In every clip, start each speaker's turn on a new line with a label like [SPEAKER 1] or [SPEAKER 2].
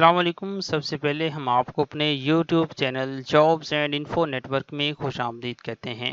[SPEAKER 1] السلام علیکم۔ سب سے پہلے ہم آپ کو اپنے YouTube channel jobs and info network میں خوش آمدید کہتے ہیں۔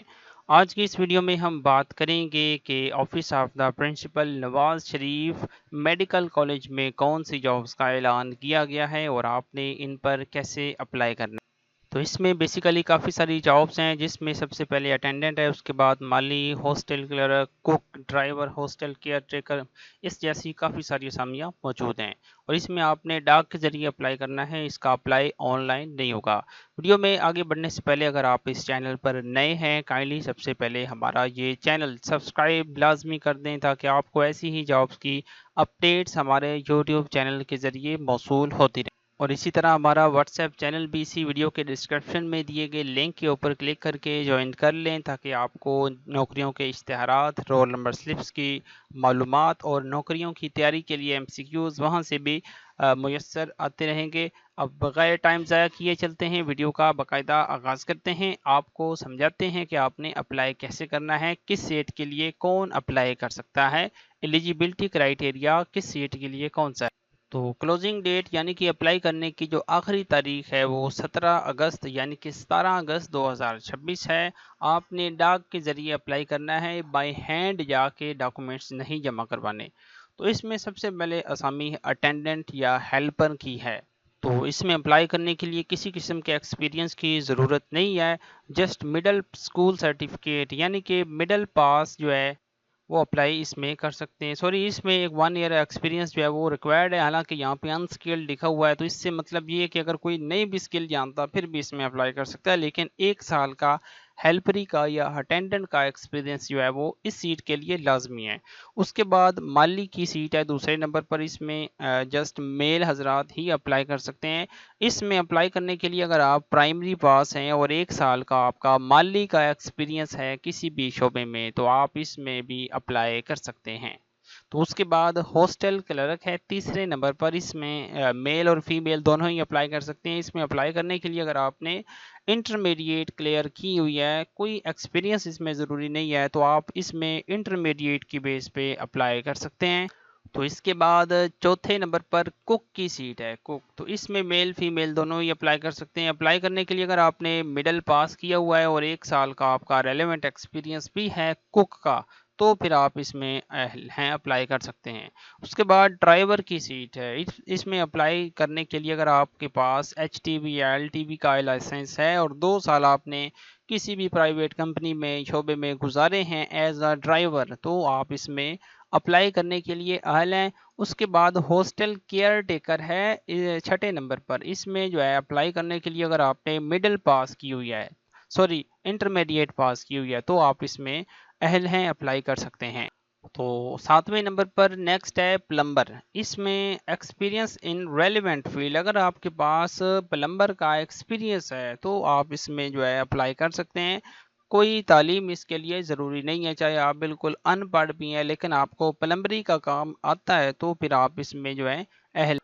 [SPEAKER 1] آج کی اس ویڈیو میں ہم بات کریں گے کہ office of the principal Nawaz Sharif medical college میں کون سی جابس کا اعلان کیا گیا ہے اور آپ نے ان پر کیسے اپلائی کرنا ہے۔ تو اس میں بیسیکلی کافی ساری جابس ہیں، جس میں سب سے پہلے اٹینڈنٹ ہے، اس کے بعد مالی، ہاسٹل کلرک، کوک، ڈرائیور، ہاسٹل کیئر ٹیکر، اس جیسی کافی ساری اسامیاں موجود ہیں اور اس میں آپ نے ڈاک کے ذریعے اپلائی کرنا ہے۔ اس کا اپلائی آن لائن نہیں ہوگا۔ ویڈیو میں آگے بڑھنے سے پہلے اگر آپ اس چینل پر نئے ہیں، کائنڈلی سب سے پہلے ہمارا یہ چینل سبسکرائب لازمی کر دیں تاکہ آپ کو ایسی ہی جابس کی اپڈیٹس ہمارے یوٹیوب چینل کے ذریعے موصول ہوتی رہیں۔ اور اسی طرح ہمارا واٹس ایپ چینل بھی اسی ویڈیو کے ڈسکرپشن میں دیے گئے لنک کے اوپر کلک کر کے جوائن کر لیں تاکہ آپ کو نوکریوں کے اشتہارات، رول نمبر سلپس کی معلومات اور نوکریوں کی تیاری کے لیے MCQs وہاں سے بھی میسر آتے رہیں گے۔ اب بغیر ٹائم ضائع کیے چلتے ہیں، ویڈیو کا باقاعدہ آغاز کرتے ہیں۔ آپ کو سمجھاتے ہیں کہ آپ نے اپلائی کیسے کرنا ہے، کس سیٹ کے لیے کون اپلائی کر سکتا ہے، ایلیجیبلٹی کرائیٹیریا کس سیٹ کے لیے کون سا ہے۔ تو کلوزنگ ڈیٹ یعنی کہ اپلائی کرنے کی جو آخری تاریخ ہے وہ 17 اگست یعنی کہ 17 اگست 2026 ہے۔ آپ نے ڈاک کے ذریعے اپلائی کرنا ہے، بائی ہینڈ جا کے ڈاکومنٹس نہیں جمع کروانے۔ تو اس میں سب سے پہلے اسامی اٹینڈنٹ یا ہیلپر کی ہے۔ تو اس میں اپلائی کرنے کے لیے کسی قسم کے ایکسپیرینس کی ضرورت نہیں ہے، جسٹ مڈل اسکول سرٹیفکیٹ یعنی کہ مڈل پاس جو ہے وہ اپلائی اس میں کر سکتے ہیں۔ سوری، اس میں ایک 1 ایئر ایکسپیرینس جو ہے وہ ریکوائرڈ ہے، حالانکہ یہاں پہ انسکلڈ لکھا ہوا ہے، تو اس سے مطلب یہ ہے کہ اگر کوئی نئی بھی اسکل جانتا پھر بھی اس میں اپلائی کر سکتا ہے، لیکن 1 سال کا ہیلپری کا یا اٹینڈنٹ کا ایکسپیرینس جو ہے وہ اس سیٹ کے لیے لازمی ہے۔ اس کے بعد مالی کی سیٹ ہے دوسرے نمبر پر، اس میں جسٹ میل حضرات ہی اپلائی کر سکتے ہیں۔ اس میں اپلائی کرنے کے لیے اگر آپ پرائمری پاس ہیں اور 1 سال کا آپ کا مالی کا ایکسپیرینس ہے کسی بھی شعبے میں تو آپ اس میں بھی اپلائی کر سکتے ہیں۔ تو اس کے بعد ہاسٹل کلرک ہے تیسرے نمبر پر، اس میں میل اور فیمیل دونوں ہی اپلائی کر سکتے ہیں۔ اس میں اپلائی کرنے کے لیے اگر آپ نے انٹرمیڈیٹ کلیئر کی ہوئی ہے، کوئی ایکسپیرینس اس میں ضروری نہیں ہے، تو آپ اس میں انٹرمیڈیٹ کی بیس پہ اپلائی کر سکتے ہیں۔ تو اس کے بعد چوتھے نمبر پر کوک کی سیٹ ہے، کوک، تو اس میں میل فیمیل دونوں ہی اپلائی کر سکتے ہیں۔ اپلائی کرنے کے لیے اگر آپ نے مڈل پاس کیا ہوا ہے اور 1 سال کا آپ کا ریلیونٹ ایکسپیرینس بھی ہے کوک کا تو پھر آپ اس میں اہل ہیں، اپلائی کر سکتے ہیں۔ اس کے بعد ڈرائیور کی سیٹ ہے، اس میں اپلائی کرنے کے لیے اگر آپ کے پاس HTV یا LTV کا لائسنس ہے اور 2 سال آپ نے کسی بھی پرائیویٹ کمپنی میں شعبے میں گزارے ہیں ایز اے ڈرائیور تو آپ اس میں اپلائی کرنے کے لیے اہل ہیں۔ اس کے بعد ہاسٹل کیئر ٹیکر ہے چھٹے نمبر پر، اس میں جو ہے اپلائی کرنے کے لیے اگر آپ نے مڈل پاس کی ہوئی ہے، سوری انٹرمیڈیٹ پاس کی ہوئی ہے تو آپ اس میں اہل ہیں، اپلائی کر سکتے ہیں۔ تو 7ویں نمبر پر نیکسٹ ہے پلمبر، اس میں ایکسپیرینس ان ریلیونٹ فیلڈ، اگر آپ کے پاس پلمبر کا ایکسپیرینس ہے تو آپ اس میں جو ہے اپلائی کر سکتے ہیں۔ کوئی تعلیم اس کے لیے ضروری نہیں ہے، چاہے آپ بالکل ان پڑھ بھی ہیں لیکن آپ کو پلمبری کا کام آتا ہے تو پھر آپ اس میں جو ہے اہل۔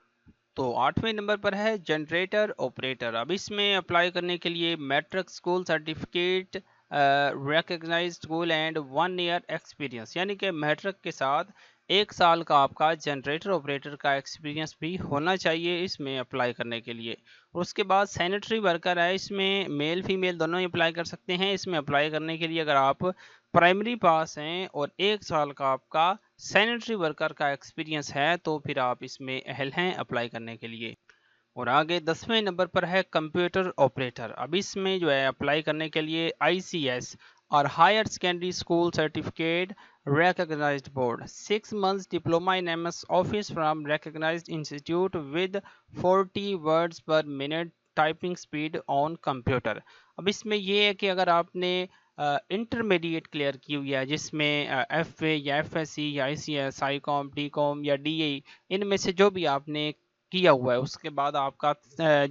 [SPEAKER 1] تو 8ویں نمبر پر ہے جنریٹر آپریٹر، اب اس میں اپلائی کرنے کے لیے matric school certificate, recognised school and 1 year experience, یعنی کہ میٹرک کے ساتھ 1 سال کا آپ کا جنریٹر آپریٹر کا ایکسپیرینس بھی ہونا چاہیے اس میں اپلائی کرنے کے لیے۔ اور اس کے بعد سینیٹری ورکر ہے، اس میں میل فیمیل دونوں ہی اپلائی کر سکتے ہیں۔ اس میں اپلائی کرنے کے لیے اگر آپ پرائمری پاس ہیں اور 1 سال کا آپ کا سینیٹری ورکر کا ایکسپیرینس ہے تو پھر آپ اس میں اہل ہیں اپلائی کرنے کے لیے۔ اور آگے 10ویں نمبر پر ہے کمپیوٹر آپریٹر، اب اس میں جو ہے اپلائی کرنے کے لیے ICS اور higher secondary school certificate recognised board, 6 months diploma in MS office from recognised institute with 40 words per minute typing speed on computer. اب اس میں یہ ہے کہ اگر آپ نے انٹرمیڈیٹ کلیئر کی ہوئی ہے جس میں FA یا FSC یا ICS، ICOM، TCOM یا DA، ان میں سے جو بھی آپ نے کیا ہوا ہے، اس کے بعد آپ کا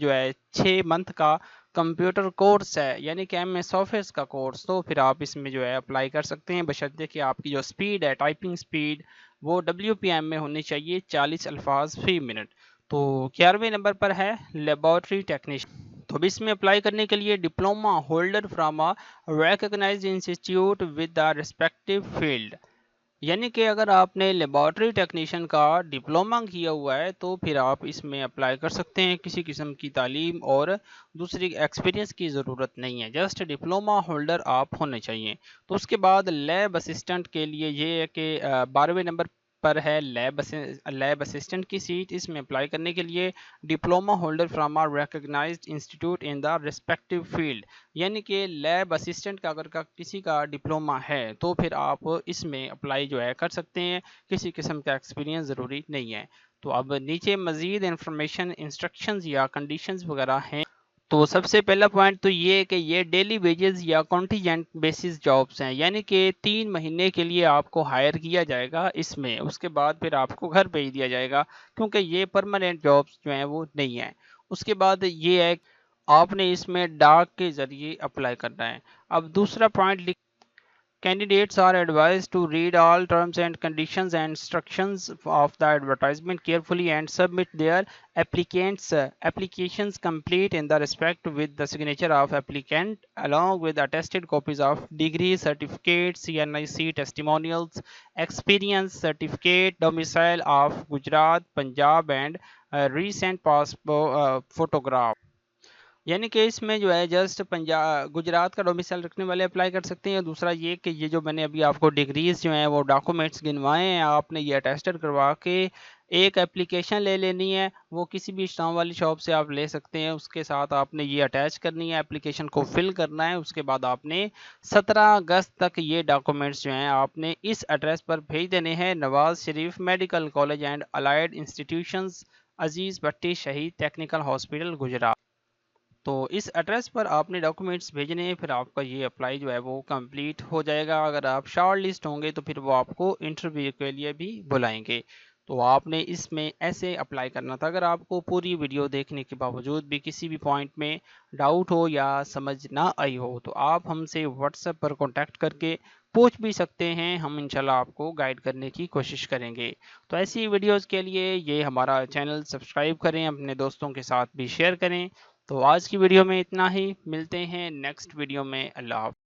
[SPEAKER 1] جو ہے 6 month کا کمپیوٹر کورس ہے یعنی کہ MS آفس کا کورس، تو پھر آپ اس میں جو ہے اپلائی کر سکتے ہیں بشرطے کہ آپ کی جو سپیڈ ہے ٹائپنگ سپیڈ وہ WPM میں ہونی چاہیے 40 الفاظ فی منٹ۔ تو 11ویں نمبر پر ہے لیبارٹری ٹیکنیشین، تو اب اس میں اپلائی کرنے کے لیے diploma holder from recognised institute with the respective field, یعنی کہ اگر آپ نے لیبارٹری ٹیکنیشین کا ڈپلومہ کیا ہوا ہے تو پھر آپ اس میں اپلائی کر سکتے ہیں. کسی قسم کی تعلیم اور دوسری ایکسپیرینس کی ضرورت نہیں ہے، جسٹ ڈپلومہ ہولڈر آپ ہونے چاہیے. تو اس کے بعد لیب اسسٹنٹ کے لیے یہ ہے کہ 12ویں نمبر پر ہے لیب اسسٹنٹ کی سیٹ. اس میں اپلائی کرنے کے لیے diploma holder from a recognized institute in the respective field. یعنی کہ لیب اسسٹنٹ کا اگر کسی کا ڈپلومہ ہے تو پھر آپ اس میں اپلائی جو ہے کر سکتے ہیں، کسی قسم کا ایکسپیرینس ضروری نہیں ہے. تو اب نیچے مزید انفارمیشن، انسٹرکشنز یا کنڈیشنز وغیرہ ہیں. تو سب سے پہلا پوائنٹ تو یہ ہے کہ یہ ڈیلی ویجز یا کانٹینجنٹ بیسس جابس ہیں، یعنی کہ 3 مہینے کے لیے آپ کو ہائر کیا جائے گا اس میں، اس کے بعد پھر آپ کو گھر بھیج دیا جائے گا، کیونکہ یہ پرماننٹ جابس جو ہیں وہ نہیں ہیں. اس کے بعد یہ ہے آپ نے اس میں ڈاک کے ذریعے اپلائی کرنا ہے. اب دوسرا point Candidates are advised to read all terms and conditions and instructions of the advertisement carefully and submit their applications complete in the respect with the signature of applicant along with attested copies of degree certificates, CNIC testimonials, experience certificate, domicile of Gujarat, Punjab and recent passport photograph. یعنی کہ اس میں جو ہے just Gujarat کا domicile رکھنے والے apply کر سکتے ہیں. دوسرا یہ کہ یہ جو میں نے ابھی آپ کو ڈگریز جو ہیں وہ ڈاکومنٹس گنوائے ہیں، آپ نے یہ اٹیسٹڈ کروا کے ایک اپلیکیشن لے لینی ہے. وہ کسی بھی اسٹام والی شاپ سے آپ لے سکتے ہیں. اس کے ساتھ آپ نے یہ اٹیچ کرنی ہے، اپلیکیشن کو فل کرنا ہے. اس کے بعد آپ نے 17 اگست تک یہ ڈاکومنٹس جو ہیں آپ نے اس ایڈریس پر بھیج دینے ہیں: Nawaz Sharif medical college and allied institutions, Aziz Bhatti Shaheed technical hospital, Gujarat. تو اس ایڈریس پر آپ نے ڈاکومنٹس بھیجنے ہیں، پھر آپ کا یہ اپلائی جو ہے وہ کمپلیٹ ہو جائے گا. اگر آپ شارٹ لسٹ ہوں گے تو پھر وہ آپ کو انٹرویو کے لیے بھی بلائیں گے. تو آپ نے اس میں ایسے اپلائی کرنا تھا. اگر آپ کو پوری ویڈیو دیکھنے کے باوجود بھی کسی بھی پوائنٹ میں ڈاؤٹ ہو یا سمجھ نہ آئی ہو تو آپ ہم سے واٹس ایپ پر کانٹیکٹ کر کے پوچھ بھی سکتے ہیں. ہم انشاءاللہ آپ کو گائیڈ کرنے کی کوشش کریں گے. تو ایسی ویڈیوز کے لیے یہ ہمارا چینل سبسکرائب کریں، اپنے دوستوں کے ساتھ بھی شیئر کریں. تو آج کی ویڈیو میں اتنا ہی، ملتے ہیں نیکسٹ ویڈیو میں. اللہ حافظ.